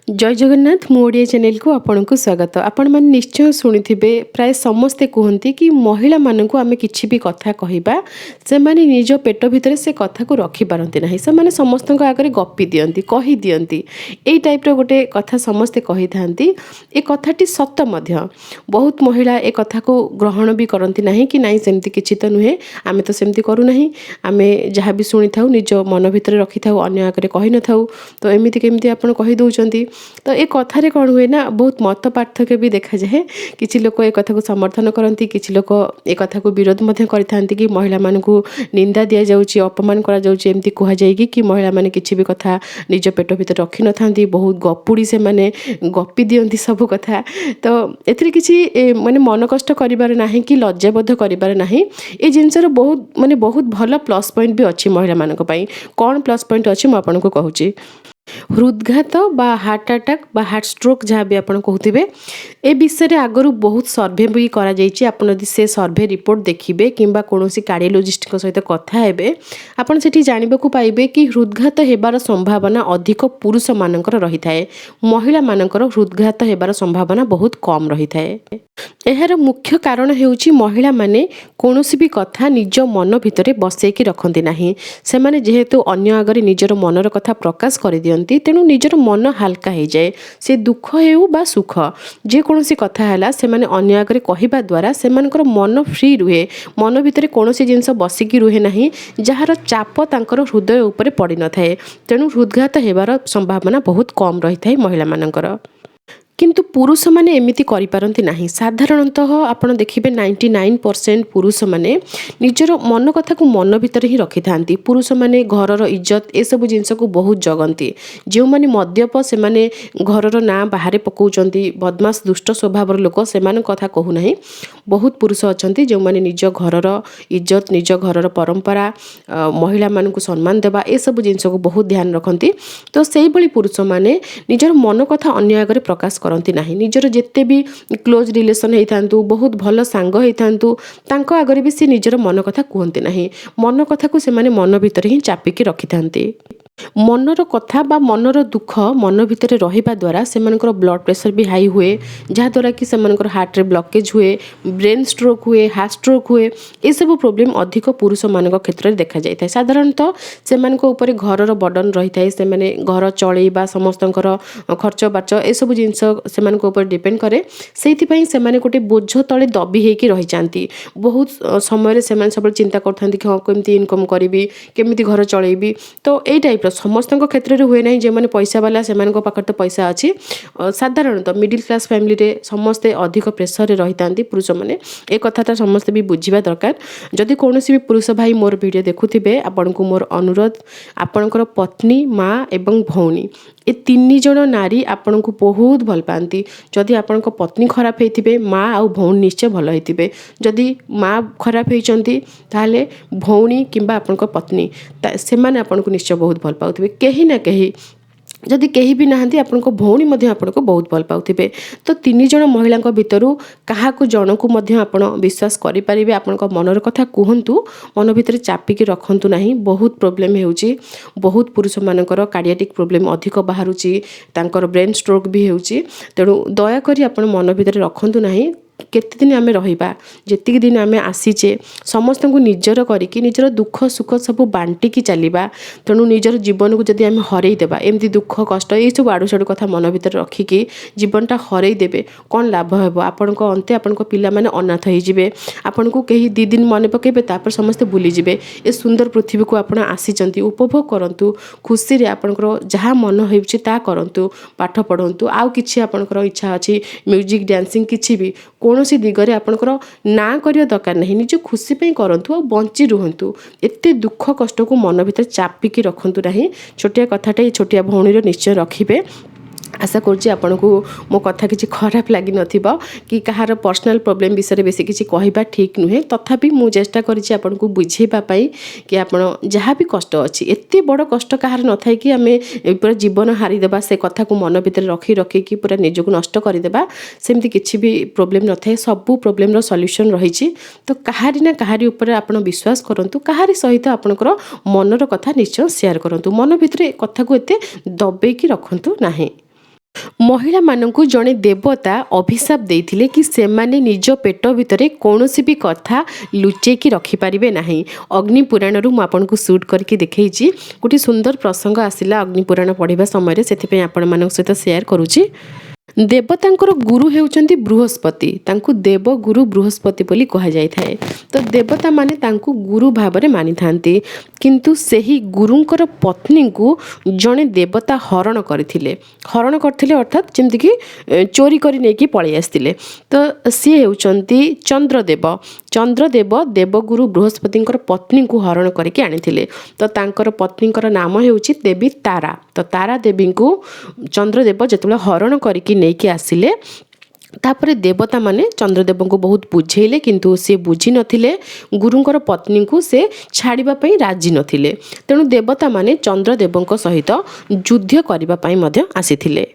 जय जगन्नाथ मो ओडिया चैनल को आपन को स्वागत। आपण मन निश्चय शुणिथिबे प्राय समस्ते कहते कि महिला मानक आम कि भी कथा कहबा से माने निज पेट भितर से कथा को रखी पारती ना से माने समस्त आगे गपी दियंती कही दियंती एई टाइप रो गोटे कथा समस्ते कही थांती। ए कथाटी सत्य मध्य बहुत महिला ए कथा को ग्रहण भी करती ना कि नाई सेमती किछि तो नुहे आमे तो सेमती करू नाही आमे जहाँ भी शुणी थाउ निज मन भितर रखी थाउ अन्य आगे कहि न थाउ तो एमिति केमती आपण कहि दउचंती। तो ये कथार कौन हुए ना बहुत मत पार्थक्य भी देखा जाए। किसी लोग एक कथा को समर्थन करती किसी लोग एक कथा को विरोध करते कि महिला मानक निंदा दि जाऊँगी अपमान करमती कहुए कि महिला मैंने किसी भी कथा निज पेट भर रखी न था बहुत गपुड़ी से माने गपी दियंती सब कथा। तो एथिरे किसी माने मन कष्ट करिबार नाही कि लज्जाबोध करिबार नाही। ए जिनसर बहुत माने बहुत भल प्लस पॉइंट भी अच्छी महिला मानक पई। कौन प्लस पॉइंट अच्छी मु आपनको कहूची। हृदघात बा हार्ट अटैक बा हार्ट स्ट्रोक जहाँ भी आपन कहते ए विषय आगु बहुत सर्भे भी करा जाइछि। आपन यदि से सर्भे रिपोर्ट देखिबे किंबा कोनोसी कार्डियोलॉजिस्ट सहित कथा हेबे आपन सेठी जानिबाकू पाइबे कि हृदघात हेबार संभावना अधिक पुरुष मानकर रही थाए। महिला मानकर हृदघात हेबार संभावना बहुत कम रही थाए। एहार मुख्य कारण हेउछि महिला माने कोनोसी भी कथा निज मन भितरे बसैकी रखंती नाही। से माने जेहेतु अन्य आगरे निजर मनर कथा प्रकाश कर दियंती तेणु निजर मन हाल्का हो जाए। से दुख हेउ बा सुख जेकोसी कथा है से माने अन्य आगरे कहवा द्वारा से मन फ्री रुहे। मन भितर कोनोसी जिनस बसिकी रुहे नाही जार चाप तांकर हृदय उपरे पड़ी न थाए। तेणु हृदघात हेबार संभावना बहुत कम रही थाए महिला मानकर। किंतु पुरुष माने एमिति करि पारंती नाही। साधारणतः आपण देखिबे 99% पुरुष माने निजर मन कथा को मन भीतर ही रखि थांती। पुरुष माने घरर इज्जत ए सब जिंस को बहुत जगंती। जो माने मद्यप से माने घरर ना बाहर पकाउचंती बदमाश दुष्ट स्वभावर लोक से मान कथा कहू नाही। बहुत पुरुष अछंती जो माने निज घरर इज्जत निज घरर परंपरा महिला मान को सम्मान देबा ए सब जिंस को बहुत ध्यान रखंती। तो सेही भली पुरुष माने निजर मन कथा अन्य आगे प्रकाश करती नाही। निजर जेते भी क्लोज रिलेशन होइथांतु बहुत भल सांग होइथांतु तांको आगरे भी से निजर मन कथा कहते नाही। मन कथा को से माने मन भीतर ही चापिकी रखिथांती। मनर कथा बा मनर दुख मन भितर रहिबा द्वारा सेमानकर ब्लड प्रेशर भी हाई हुए जहाँ द्वारा कि सेमानकर हार्ट रे ब्लॉकेज हुए ब्रेन स्ट्रोक हुए हार्ट स्ट्रोक हुए ये सब प्रॉब्लम अधिक पुरुष मानक क्षेत्र में देखा जाए। साधारणतः सेमानक ऊपर घरर बर्डन रही थाए। से माने घर चलैबा समस्तंकर खर्च बाच ए सब जिंस सेमानक ऊपर डिपेंड करे। सेहिति पई सेमाने गोटे बोझ तले दबी हेकी रही जांती। बहुत समय रे सेमाने सब चिंता करथांती कि हां केमती इनकम करिवि केमती घर चलैबि। तो ए टाइप समस्त क्षेत्र में हुए ना जो मैंने पैसा वाला से पाखे तो पैसा अच्छी। साधारणतः मिडिल क्लास फैमिली रे समस्ते अधिक प्रेसर रही था पुरुष मैंने ए कथा समस्ते भी बुझा दरकार। जदि कौन भी पुरुष भाई मोर वीडियो देखुथिबे आपन को मोर अनुरोध आपणकर पत्नी माँ एवं भौणी ए तीन जन नारी आपन को बहुत भल पाती। जदि आपण पत्नी खराब होइथिबे माँ आउ भौणी निश्चय भल होइथिबे। जदि माँ खराब होइचंती ताले भौणी किंबा आपण पत्नी से माने आपण को निश्चय बहुत भल पाउथिबे। कहीं ना कहीं जदि कहीं भी नहांती आपण भौणी मध्य आपण को बहुत भल पाउथिबे। तो तीन जन महिला भितरु काहाकु जणकु मध्य आपण विश्वास करि परिबे। आपण मनर कथा कहंतु मन भितर चापिकी रखंतु नाही। बहुत प्रोब्लेम हेउची। बहुत पुरुष मानकर कार्डियाटिक प्रोब्लेम अधिक बाहरुची तांकर ब्रेन स्ट्रोक भी हेउची। तेणु दया करी आपण मन भितर रखंतु नाही। केते दिन आमे रहिबा जेतिक दिन आमे आसीचे समस्त को निजर करिकी निजर दुख सुख सब बांटी की चलिबा। तेणु निजर जीवन को जदि आमे हरई देबा एमती दुख कष्ट ये सब आडू साडू कथा मन भीतर रखिकी जीवनटा हरई देबे कौन लाभ हेबो। आपण को अंते आपण को पिला माने अनाथ होई जिवे। आपण को कहीं 2 दिन मन पकेबे तापर समस्त भूली जिवे। ए सुंदर पृथ्वी को आपण आसीचंती उपभोग करंतु खुशी रे आपनकर जहाँ मन होउची ता करंतु पाठ पढंतु। आउ किछि आपनकर इच्छा अछि म्यूजिक डांसिंग किछि भी कौनसी दिगरे आपनकर ना करिया दरकार नहीं। निज खुशी पे करंतु और बंची रुहंतु। एते दुख कष्ट को मन भीतर चापिकी रखंतु नहीं। छोटिया कथाटे छोटिया भौणी निश्चय रखिबे। आशा करुँची आपन को मो कथा किसी खराब लगी नथिबो कि कहार पर्सनल प्रॉब्लम विषय में बेसी किसी कहबा ठीक नुहे। तथापि मु चेष्टा करिछि आपन को बुझेबा पई कि आपन जहाँ भी कष्ट अछि एते बड़ कष्ट कहार न थाए कि आमे पूरा जीवन हारी देबा से कथा को मन भीतर रखी रखी कि पूरा निजको नष्ट कर देबा सेमती किछि भी प्रॉब्लम न थाए। सब प्रॉब्लम रो सॉल्यूशन रहिछि। तो कहारी ना कहारी ऊपर आपन विश्वास करंतु कहारी सहित आपनकर मनर कथा निश्चय शेयर करंतु। मन भीतर कथा को एते दबे कि रखंतु नाही। महिला माननकु जणे देवता अभिशाप देइथिले कि सेमाने निज पेट भितरे कौनसी भी कथा लुचेकी रखिपारे ना। अग्निपुराणरू मु आपनको शूट करके देखैछि। गोटे सुंदर प्रसंग आसिला अग्निपुराण पढ़िबा समय से आपण मान सहित शेयर करुछि। देवतांकर गुरु हेउचंती बृहस्पति, तांकु देव गुरु बृहस्पति बोली कहा जाय थाए। तो देवता माने तांकु गुरु भावरे मानि थांती, किंतु सेही गुरुंकर पत्नी को जणे देवता हरण करथिले अर्थात जेमति कि चोरी करी नेकी पळै आस्तिले। तो सी हेउचंती चंद्रदेव देवगुरु बृहस्पतिंकर पत्नी को हरण करके आनिथिले। तो तांकर पत्नींकर नाम हेउची देवी तारा। तो तारा देवी को चंद्रदेव जेतेबेले हरण करके नेकी आसिले, तापरे देवता माने चंद्रदेव को बहुत बुझेइले, किंतु से बुझी नथिले। गुरुंकर पत्नी को से छाड़िबा पई राजी नथिले। तेणु देवता माने चंद्रदेवଙ୍କ सहित युद्ध करिबा पई मध्य आसीथिले।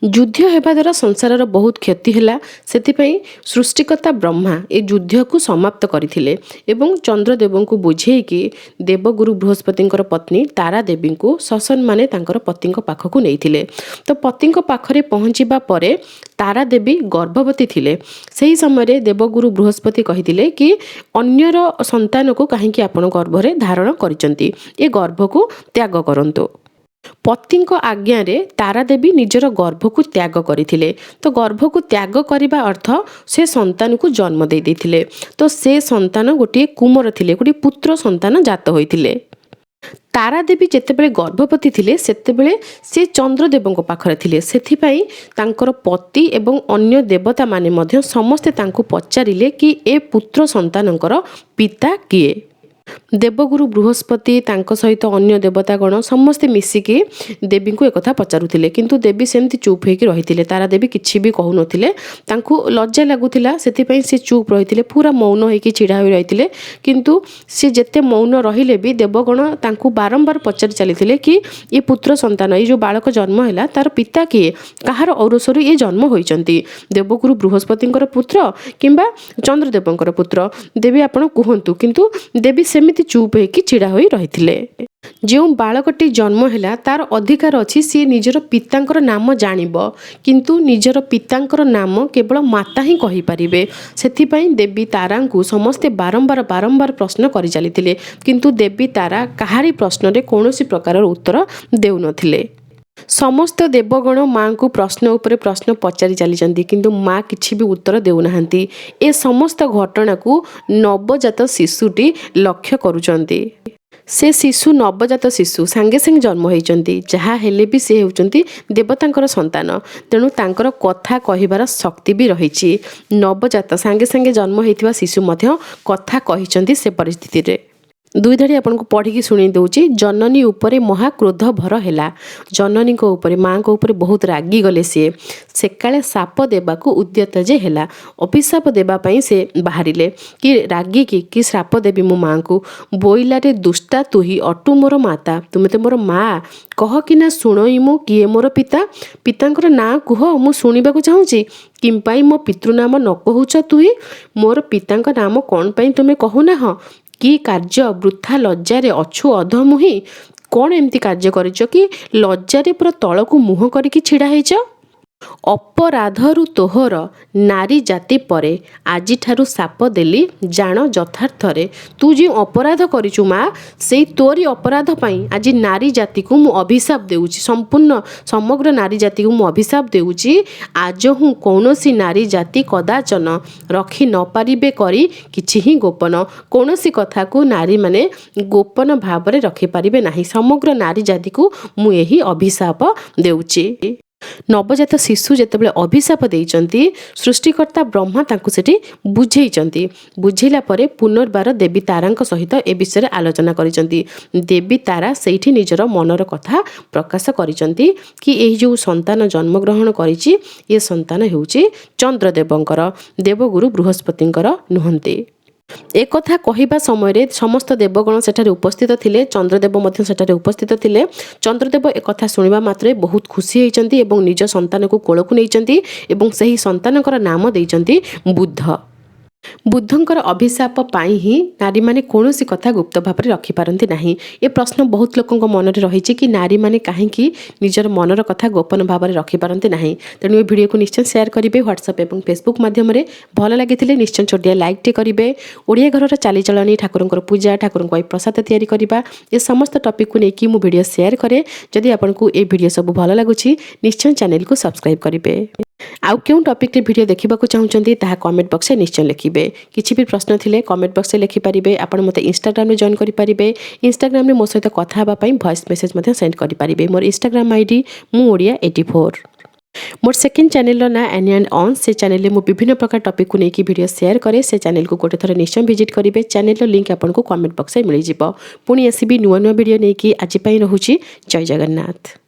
युद्ध हेबा द्वारा संसार बहुत क्षति हैला। सेतिपई सृष्टिकर्ता ब्रह्मा ए युद्ध को समाप्त करथिले एवं चंद्रदेव को बुझे कि देवगुरु बृहस्पतिंकर पत्नी तारा देवी को ससन माने तांकर पतिंक पाखकु नेइथिले। तो पतिंक पाखरे पहुँचीबा परे तारा देवी गर्भवती थिले। सही समय देवगुरु बृहस्पति कहिथिले कि अन्यर संतान को काहेकि आपण गर्भरे धारण करिसंती, ए गर्भ को त्याग करंतो। पतिंक आज्ञा रे तारा देवी निजर गर्भ को त्याग करथिले। तो गर्भ को त्याग करिबा अर्थ से संतान को जन्म दे देथिले। तो से संतान गोटे कुमर थिले, गोटे पुत्र संतान जात होइथिले। तारा देवी जेतेबेले गर्भवती थिले सेतेबेले से चंद्रदेवଙ୍କ पाखरे थिले। सेथिपई तांकर पति एवं अन्य देवता माने मध्य समस्ते तांको पचारिले कि ए पुत्र संतानଙ୍କର पिता किए। देवगुरु बृहस्पति तांको सहित अन्य देवतागण समस्ते मिसिकी देवी को एक पचारुथिले, किंतु देवी सेमती चुप होइकी रहिथिले। तारा देवी किछि भी कहू नथिले, तांको लज्जा लागुथिला, सेतिपई से चुप रहिथिले, पूरा मौन होइकी छिड़ा होई रहिथिले। किंतु से जेते मौन रहिले भी देवगण तांको बारंबार पचारि चलिथिले कि ये पुत्र संतान, ये जो बालक जन्म हैला तार पिता किए, कहार औरसरु ये जन्म होइचंती, देवगुरु बृहस्पतिंकर पुत्र किंबा चंद्रदेवंकर पुत्र, देवी आपण कुहंतु। किंतु देवी सेमिति चुप होइकी छिड़ा होई रहिथिले। जो बालकटी जन्म हैला तार अधिकार अछि सी निजर पितांकर नाम जानिबो, किंतु निजर पितांकर नाम केवल माता ही कहि परिबे। सेथिपई देवी तारांकु समस्ते बारंबार प्रश्न करि चलिथिले, किंतु देवी तारा काहारी प्रश्न रे कोनोसी प्रकार उत्तर देउ नथिले। समस्त देवगण माँ को प्रश्न उपरे प्रश्न पचारि चली, किंतु माँ किछि भी उत्तर देउनाहांती। ए समस्त घटना को नवजात शिशुटी लक्ष्य करुचंती। से शिशु नवजात शिशु सांगे सांगे जन्म होइचंती, जहा हेले भी से हेउचंती देवतांकर संतान। तेणु तांकर कथा कहिबार शक्ति भी रहिछि। नवजात सांगे सांगे जन्म होइथिबा शिशु मध्य कथा कहिचंती। से परिस्थिति रे दुई धाड़ी आपन को पढ़ी शुणी दूची। जननी उपरे महाक्रोध भर हैला। जननी को उपरे माँ को उपरे बहुत रागी गले से काले साप देबा को उद्यत जे हैला। अभिशाप देबा पई से बाहरिले कि रागी कि श्राप देबी मो माँ को। बोइला रे दुष्टा तुही अटु मोर माता, तुमे तो मोर माँ, कह कि ना शुणई मु किए मोर पिता। पितांकर ना कुह, मु शुणिबाकु चाहूची। किंपाई मो पितृनाम न कहूच तुही, मोर पितांक नाम कौन पई तुमे कहूना। कि कार्य वृथा लज्जारे अछु अध मुही, कौन एमती कार्य करिच कि लज्जारे पूरा तलकू मुह करके छिड़ा हैच। अपराधरु तोहर नारी जाति परे, आजि ठारू साप देली जान यथार्थरे। तू जो अपराध करिचु माँ, से तोरी अपराध पई आज नारी जाति को मु अभिशाप देउची। संपूर्ण समग्र नारी जाति को मु अभिशाप देउची। आज हूँ कौनसी नारी जाति कदाचन रखी न पारिबे करी किछि ही गोपन। कौनसी कथा को नारी माने गोपन भावरे रखि पारिबे नाही। समग्र नारी जाति को मु एही अभिशाप देउची। नवजात शिशु जेतेबेले अभिशाप देइचंती, सृष्टिकर्ता ब्रह्मा तांकु सेठी बुझेइचंती। बुझेला परे पुनर्बार देवी तारांक सहित ए विषय आलोचना करिचंती। देवी तारा सेठी निजर मनर कथा प्रकाश करिचंती कि एही जो संतान जन्म ग्रहण करिछि, ए संतान हेउछि चंद्रदेवंकर, देवगुरु बृहस्पतिंकर नुहंती। एक कथा कहवा समय समस्त देवगण सेठारे उपस्थित थिले, चंद्रदेव मध्य सेठारे उपस्थित थिले। चंद्रदेव एक कथा सुनिबा मात्रे बहुत खुशी होइचंती एवं निज संतान को कोलकु नैचंती एवं सही संतानकर नाम देइचंती बुद्ध। बुद्धଙ୍କର ଅଭିଶାପ ପାଇଁ ହିଁ ନାରୀମାନେ କୌଣସି କଥା ଗୁପ୍ତ ଭାବରେ ରଖିପାରନ୍ତି ନାହିଁ। ଏ ପ୍ରଶ୍ନ ବହୁତ ଲୋକଙ୍କ ମନରେ ରହିଛି କି ନାରୀମାନେ କାହିଁକି ନିଜର ମନର କଥା ଗୋପନ ଭାବରେ ରଖିପାରନ୍ତି ନାହିଁ। ତେଣୁ ଏ ଭିଡ଼ିଓକୁ ନିଶ୍ଚୟ ସେୟାର କରିବେ ହ୍ୱାଟ୍ସଆପ୍ ଏବଂ ଫେସବୁକ୍ ମାଧ୍ୟମରେ। ଭଲ ଲାଗିଥିଲେ ନିଶ୍ଚୟ ଛୋଟିଆ ଲାଇକ୍ଟେ କରିବେ। ଓଡ଼ିଆ ଘରର ଚାଲିଚଳଣି, ଠାକୁରଙ୍କର ପୂଜା, ଠାକୁରଙ୍କ ପାଇଁ ପ୍ରସାଦ ତିଆରି କରିବା, ଏ ସମସ୍ତ ଟପିକକୁ ନେଇକି ମୁଁ ଭିଡ଼ିଓ ସେୟାର କରେ। ଯଦି ଆପଣଙ୍କୁ ଏ ଭିଡ଼ିଓ ସବୁ ଭଲ ଲାଗୁଛି ନିଶ୍ଚୟ ଚ୍ୟାନେଲକୁ ସବସ୍କ୍ରାଇବ୍ କରିବେ। ଆଉ କେଉଁ ଟପିକରେ ଭିଡ଼ିଓ ଦେଖିବାକୁ ଚାହୁଁଛନ୍ତି ତାହା କମେଣ୍ଟ ବକ୍ସରେ ନିଶ୍ଚୟ ଲେଖିବେ। କିଛି ବି ପ୍ରଶ୍ନ ଥିଲେ କମେଣ୍ଟ ବକ୍ସରେ ଲେଖିପାରିବେ। ଆପଣ ମୋତେ ଇନଷ୍ଟାଗ୍ରାମରେ ଜଏନ୍ କରିପାରିବେ। ଇନଷ୍ଟାଗ୍ରାମରେ ମୋ ସହିତ କଥା ହେବା ପାଇଁ ଭଏସ୍ ମେସେଜ୍ ମଧ୍ୟ ସେଣ୍ଡ କରିପାରିବେ। ମୋର ଇନଷ୍ଟାଗ୍ରାମ ଆଇଡ଼ି ମୁଁ ଓଡ଼ିଆ 84। ମୋର ସେକେଣ୍ଡ ଚ୍ୟାନେଲର ନାଁ ଆନି ଆଣ୍ଡ ଅନ୍। ସେ ଚ୍ୟାନେଲରେ ମୁଁ ବିଭିନ୍ନ ପ୍ରକାର ଟପିକକୁ ନେଇକି ଭିଡ଼ିଓ ସେୟାର କରେ। ସେ ଚ୍ୟାନେଲକୁ ଗୋଟେ ଥର ନିଶ୍ଚୟ ଭିଜିଟ୍ କରିବେ। ଚ୍ୟାନେଲର ଲିଙ୍କ୍ ଆପଣଙ୍କୁ କମେଣ୍ଟ ବକ୍ସରେ ମିଳିଯିବ। ପୁଣି ଆସିବି ନୂଆ ନୂଆ ଭିଡ଼ିଓ ନେଇକି। ଆଜି ପାଇଁ ରହୁଛି। ଜୟ ଜଗନ୍ନାଥ।